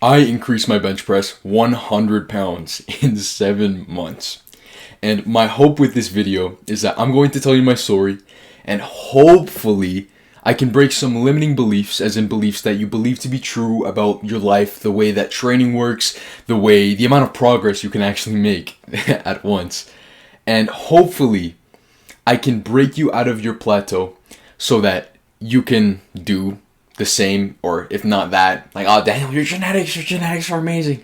I increased my bench press 100 pounds in 7 months. And my hope with this video is that I'm going to tell you my story, and hopefully I can break some limiting beliefs, as in beliefs that you believe to be true about your life, the way that training works, the amount of progress you can actually make at once. And hopefully I can break you out of your plateau so that you can do the same, or if not that, like, oh, Daniel, your genetics are amazing.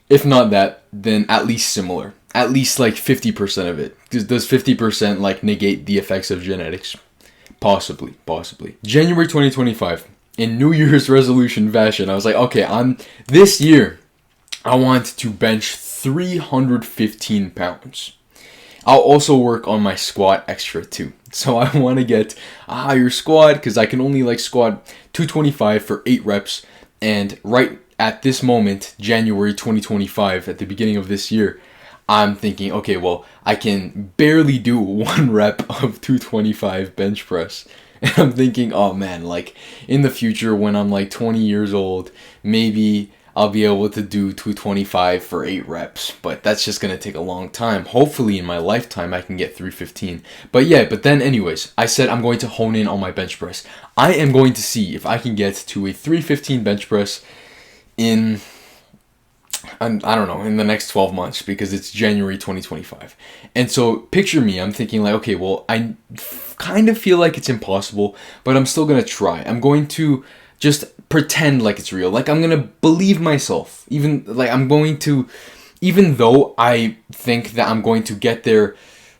If not that, then at least similar. At least like 50% of it. Does 50% like negate the effects of genetics? Possibly. January 2025, in New Year's resolution fashion, I was like, okay, this year, I want to bench 315 pounds. I'll also work on my squat extra too. So I want to get a higher squat because I can only squat 225 for 8 reps. And right at this moment, January 2025, at the beginning of this year, I'm thinking, okay, well, I can barely do 1 rep of 225 bench press. And I'm thinking, oh man, in the future when I'm 20 years old, maybe I'll be able to do 225 for 8 reps, but that's just going to take a long time. Hopefully in my lifetime I can get 315. But then anyways, I said I'm going to hone in on my bench press. I am going to see if I can get to a 315 bench press in, I don't know, in the next 12 months, because it's January 2025. And so picture me, I'm thinking okay, well, I kind of feel like it's impossible, but I'm still going to try. I'm going to just pretend like it's real. I'm going to believe myself. Even though I think that I'm going to get there,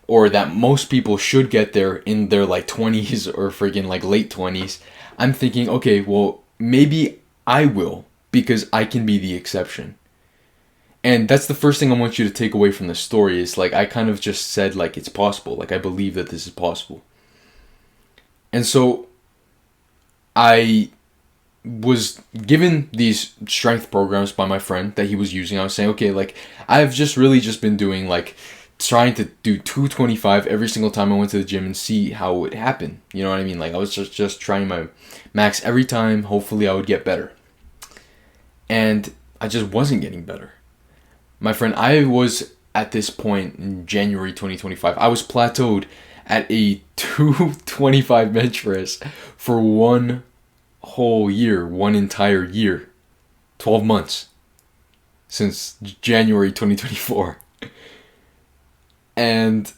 or that most people should get there in their 20s or freaking late 20s, I'm thinking, okay, well, maybe I will, because I can be the exception. And that's the first thing I want you to take away from this story is I kind of just said it's possible. I believe that this is possible. And so I was given these strength programs by my friend that he was using. I was saying, okay, I've just been doing trying to do 225 every single time I went to the gym and see how it would happen. You know what I mean? I was just trying my max every time. Hopefully I would get better. And I just wasn't getting better. My friend, I was at this point in January 2025, I was plateaued at a 225 bench press for one entire year, 12 months, since January 2024. And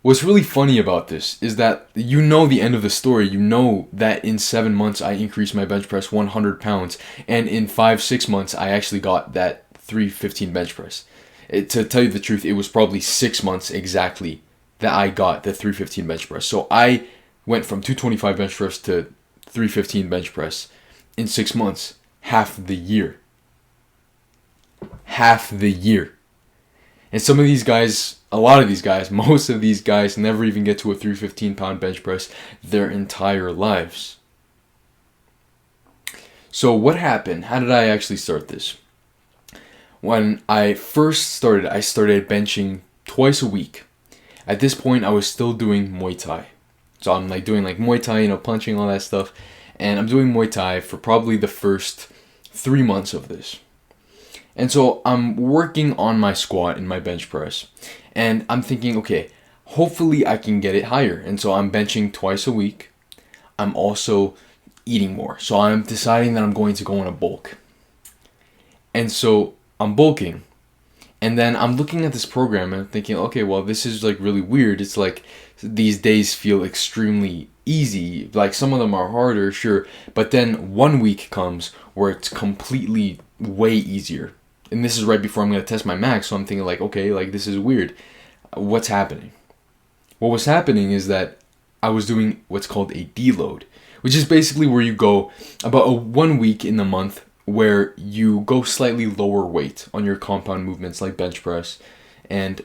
what's really funny about this is that the end of the story. You know that in 7 months I increased my bench press 100 pounds, and in 5-6 months I actually got that 315 bench press. To tell you the truth, it was probably 6 months exactly that I got the 315 bench press. So I went from 225 bench press to 315 bench press in 6 months, half the year. And some of these guys, most of these guys never even get to a 315 pound bench press their entire lives. So what happened? How did I actually start this? When I first started, I started benching twice a week. At this point, I was still doing Muay Thai. So I'm doing Muay Thai, punching, all that stuff. And I'm doing Muay Thai for probably the first 3 months of this. And so I'm working on my squat and my bench press. And I'm thinking, okay, hopefully I can get it higher. And so I'm benching twice a week. I'm also eating more. So I'm deciding that I'm going to go on a bulk. And so I'm bulking. And then I'm looking at this program and I'm thinking, okay, well, this is really weird. It's these days feel extremely easy. Some of them are harder, sure. But then 1 week comes where it's completely way easier. And this is right before I'm going to test my max. So I'm thinking okay, this is weird. What's happening? What was happening is that I was doing what's called a deload, which is basically where you go about 1 week in the month where you go slightly lower weight on your compound movements like bench press. And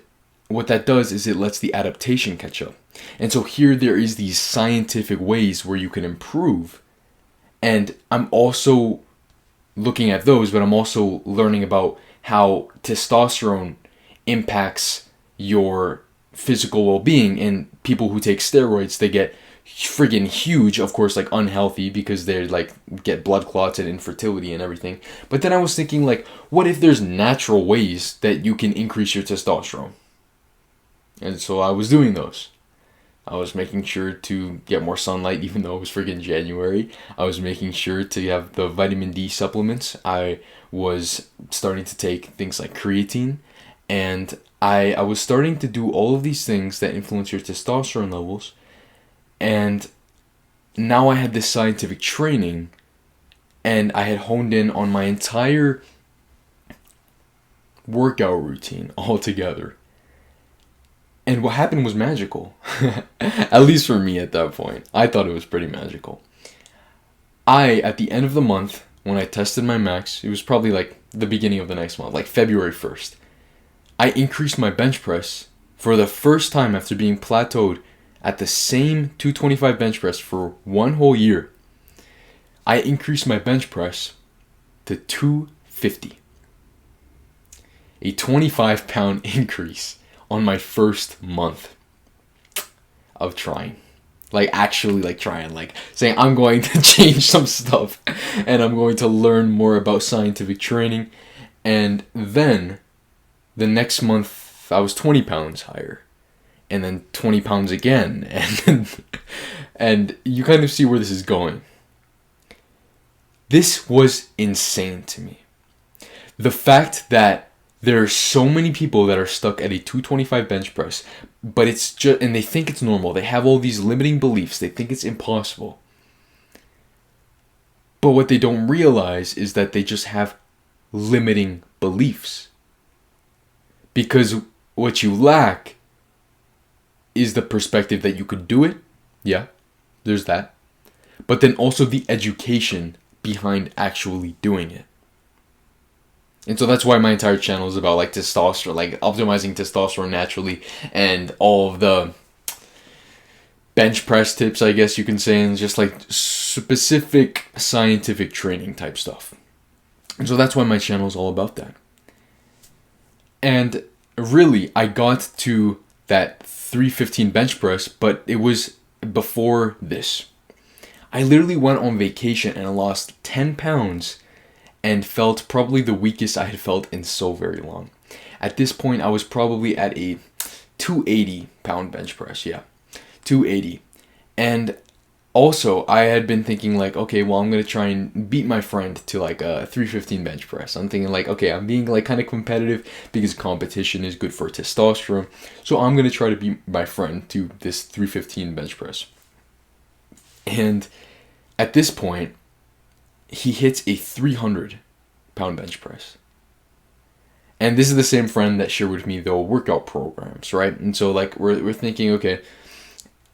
what that does is it lets the adaptation catch up. And so here there is these scientific ways where you can improve. And I'm also looking at those, but I'm also learning about how testosterone impacts your physical well-being. And people who take steroids, they get friggin' huge, of course, like unhealthy because they like get blood clots and infertility and everything. But then I was thinking, like, what if there's natural ways that you can increase your testosterone? And so I was doing those. I was making sure to get more sunlight, even though it was friggin' January. I was making sure to have the vitamin D supplements. I was starting to take things like creatine, and I was starting to do all of these things that influence your testosterone levels. And now I had this scientific training, and I had honed in on my entire workout routine altogether. And what happened was magical. At least for me at that point. I thought it was pretty magical. At the end of the month, when I tested my max, it was probably like the beginning of the next month, like February 1st. I increased my bench press for the first time after being plateaued at the same 225 bench press for one whole year. I increased my bench press to 250. A 25-pound increase on my first month of trying. Like actually like trying, like saying I'm going to change some stuff and I'm going to learn more about scientific training. And then the next month I was 20 pounds higher. And then 20 pounds again. And you kind of see where this is going. This was insane to me. The fact that there are so many people that are stuck at a 225 bench press, but it's just, and they think it's normal. They have all these limiting beliefs. They think it's impossible. But what they don't realize is that they just have limiting beliefs. Because what you lack is the perspective that you could do it. Yeah, there's that. But then also the education behind actually doing it. And so that's why my entire channel is about like testosterone, like optimizing testosterone naturally, and all of the bench press tips, I guess you can say, and just like specific scientific training type stuff. And so that's why my channel is all about that. And really, I got to that 315 bench press, but it was before this. I literally went on vacation and I lost 10 pounds and felt probably the weakest I had felt in so very long. At this point, I was probably at a 280 pound bench press. Yeah, 280. And also, I had been thinking like, okay, well, I'm going to try and beat my friend to like a 315 bench press. I'm thinking like, okay, I'm being like kind of competitive because competition is good for testosterone. So I'm going to try to beat my friend to this 315 bench press. And at this point, he hits a 300 pound bench press. And this is the same friend that shared with me the workout programs, right? And so like we're thinking, okay,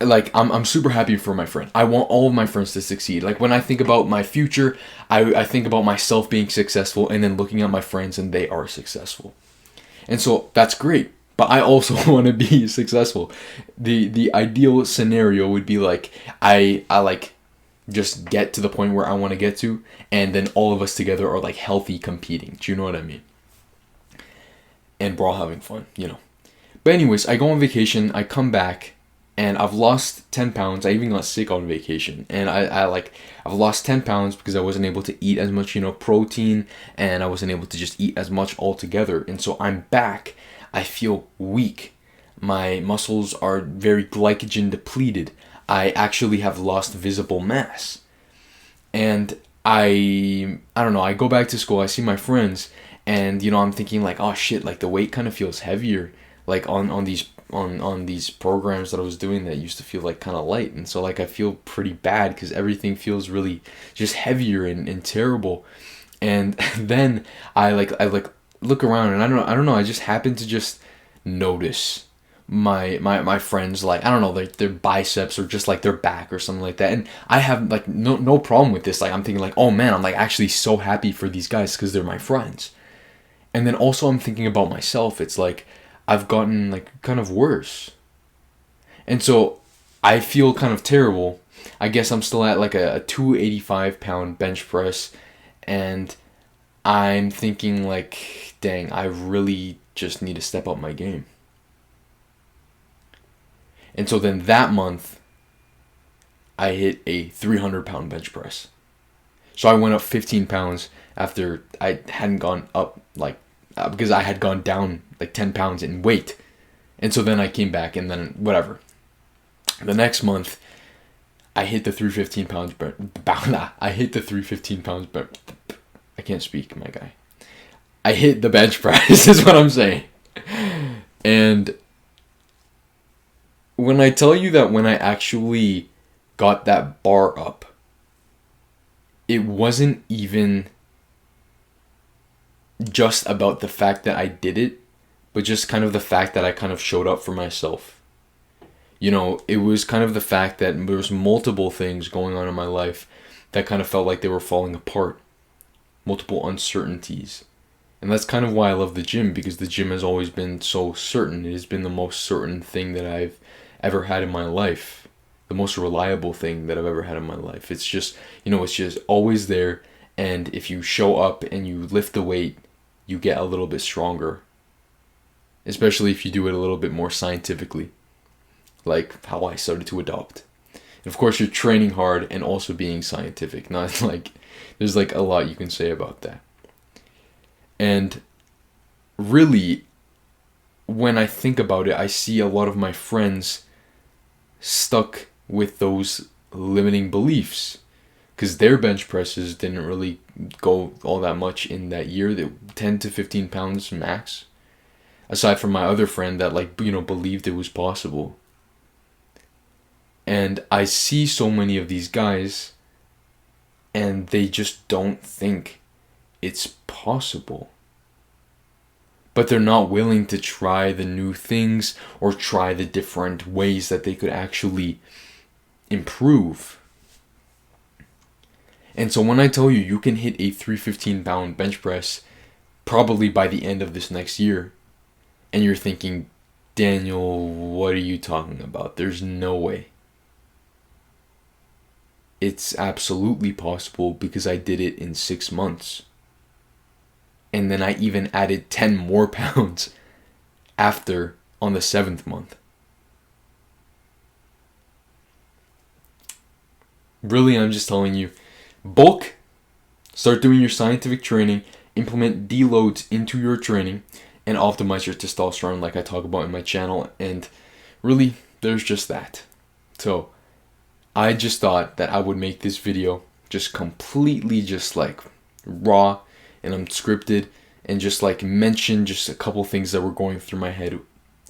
like I'm super happy for my friend. I want all of my friends to succeed. Like when I think about my future, I think about myself being successful and then looking at my friends and they are successful. And so that's great. But I also want to be successful. The ideal scenario would be like I like just get to the point where I want to get to, and then all of us together are like healthy competing. Do you know what I mean? And we're all having fun, you know. But anyways, I go on vacation, I come back, and I've lost 10 pounds. I even got sick on vacation. And I've lost 10 pounds because I wasn't able to eat as much, you know, protein, and I wasn't able to just eat as much altogether. And so I'm back. I feel weak. My muscles are very glycogen depleted. I actually have lost visible mass. And I don't know, I go back to school, I see my friends, and you know, I'm thinking like, oh shit, like the weight kind of feels heavier, like on these programs that I was doing that used to feel like kind of light. And so like I feel pretty bad because everything feels really just heavier and terrible. And then I look around and I don't know, I just happen to just notice my friends, like I don't know, their biceps or just like their back or something like that, and I have like no problem with this. Like I'm thinking like, oh man, I'm like actually so happy for these guys because they're my friends. And then also I'm thinking about myself. It's like I've gotten like kind of worse, and so I feel kind of terrible. I guess I'm still at like a 285 pound bench press, and I'm thinking like, dang, I really just need to step up my game. And so then that month, I hit a 300-pound bench press. So I went up 15 pounds after I hadn't gone up, like, because I had gone down like 10 pounds in weight. And so then I came back, and then whatever. The next month, I hit the 315 pounds. I hit the 315 pounds. I can't speak, my guy. I hit the bench press, is what I'm saying. And when I tell you that when I actually got that bar up, it wasn't even just about the fact that I did it, but just kind of the fact that I kind of showed up for myself. You know, it was kind of the fact that there was multiple things going on in my life that kind of felt like they were falling apart. Multiple uncertainties. And that's kind of why I love the gym, because the gym has always been so certain. It has been the most certain thing that I've ever had in my life. The most reliable thing that I've ever had in my life. It's just, it's just always there. And if you show up and you lift the weight, you get a little bit stronger. Especially if you do it a little bit more scientifically. Like how I started to adopt. And of course, you're training hard and also being scientific. Not like, there's like a lot you can say about that. And really, when I think about it, I see a lot of my friends stuck with those limiting beliefs, because their bench presses didn't really go all that much in that year. They 10 to 15 pounds max. Aside from my other friend that believed it was possible. And I see so many of these guys, and they just don't think it's possible. But they're not willing to try the new things or try the different ways that they could actually improve. And so when I tell you you can hit a 315-pound bench press probably by the end of this next year, and you're thinking, Daniel, what are you talking about? There's no way. It's absolutely possible, because I did it in 6 months. And then I even added 10 more pounds after on the 7th month. Really, I'm just telling you, bulk, start doing your scientific training, implement deloads into your training, and optimize your testosterone like I talk about in my channel. And really, there's just that. So I just thought that I would make this video just completely just like raw and unscripted, and just like mention just a couple things that were going through my head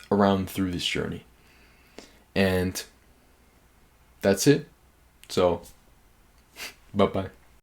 through this journey. And that's it. So, bye-bye.